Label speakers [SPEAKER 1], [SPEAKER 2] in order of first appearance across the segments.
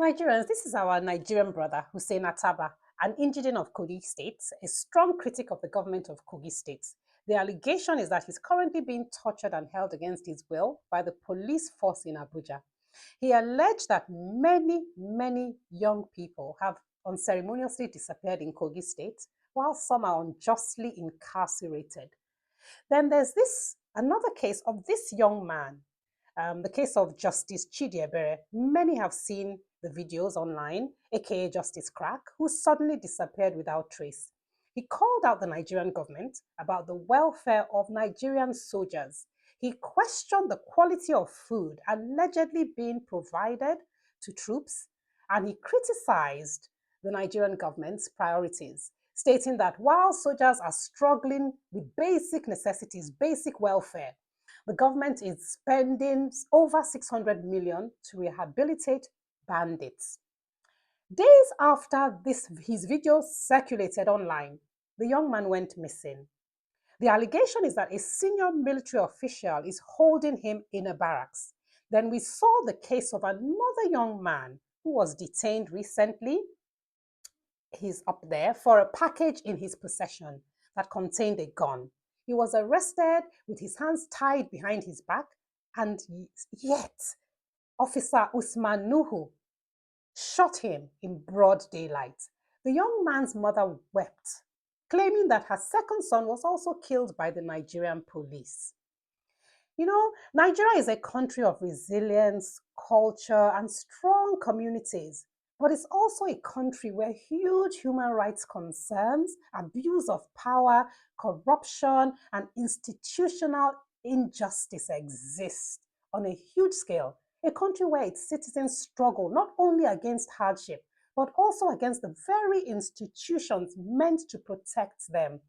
[SPEAKER 1] Nigerians, this is our Nigerian brother, Hussein Ataba, an indigenous of Kogi State, a strong critic of the government of Kogi State. The allegation is that he's currently being tortured and held against his will by the police force in Abuja. He alleged that many young people have unceremoniously disappeared in Kogi State, while some are unjustly incarcerated. Then there's another case of this young man, the case of Justice Chidiebere. Many have seen the videos online, aka Justice Crack, who suddenly disappeared without trace. He called out the Nigerian government about the welfare of Nigerian soldiers. He questioned the quality of food allegedly being provided to troops, and he criticized the Nigerian government's priorities, stating that while soldiers are struggling with basic necessities, basic welfare, the government is spending over 600 million to rehabilitate bandits. Days after his video circulated online, the young man went missing. The allegation is that a senior military official is holding him in a barracks. Then we saw the case of another young man who was detained recently. He's up there for a package in his possession that contained a gun. He was arrested with his hands tied behind his back, and yet Officer Usman Nuhu shot him in broad daylight. The young man's mother wept, claiming that her second son was also killed by the Nigerian police. You know, Nigeria is a country of resilience, culture, and strong communities, but it's also a country where huge human rights concerns, abuse of power, corruption, and institutional injustice exist on a huge scale. A country where its citizens struggle not only against hardship, but also against the very institutions meant to protect them.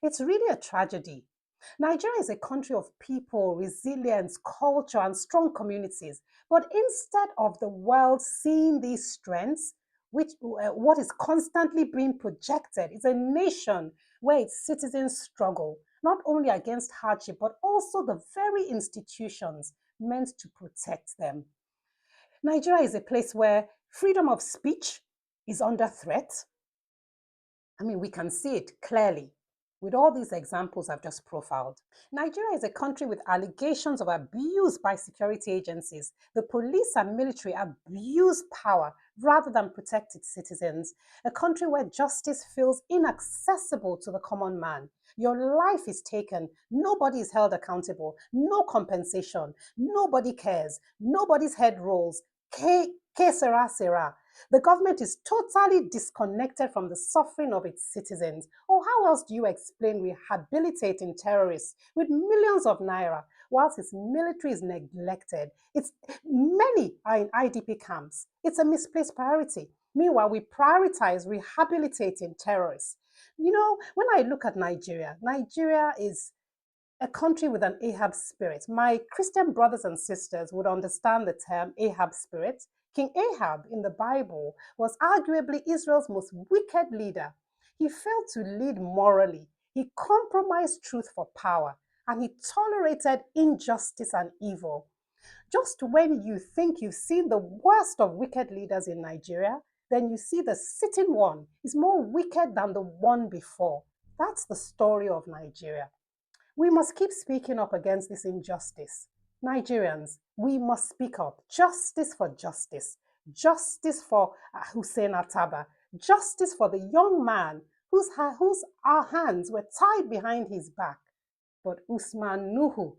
[SPEAKER 1] It's really a tragedy. Nigeria is a country of people, resilience, culture, and strong communities. But instead of the world seeing these strengths, what is constantly being projected is a nation where its citizens struggle, not only against hardship, but also the very institutions meant to protect them. Nigeria is a place where freedom of speech is under threat. I mean, we can see it clearly with all these examples I've just profiled. Nigeria is a country with allegations of abuse by security agencies. The police and military abuse power rather than protect its citizens. A country where justice feels inaccessible to the common man. Your life is taken, nobody is held accountable, no compensation, nobody cares, nobody's head rolls. Que sera, sera. The government is totally disconnected from the suffering of its citizens. Or how else do you explain rehabilitating terrorists with millions of naira whilst its military is neglected? Many are in IDP camps. It's a misplaced priority. Meanwhile, we prioritize rehabilitating terrorists. You know, when I look at Nigeria, Nigeria is a country with an Ahab spirit. My Christian brothers and sisters would understand the term Ahab spirit. King Ahab in the Bible was arguably Israel's most wicked leader. He failed to lead morally. He compromised truth for power, and he tolerated injustice and evil. Just when you think you've seen the worst of wicked leaders in Nigeria, then you see the sitting one is more wicked than the one before. That's the story of Nigeria. We must keep speaking up against this injustice. Nigerians, we must speak up. Justice for justice. Justice for Hussein Ataba. Justice for the young man whose our hands were tied behind his back. But Usman Nuhu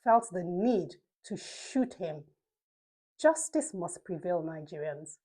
[SPEAKER 1] felt the need to shoot him. Justice must prevail, Nigerians.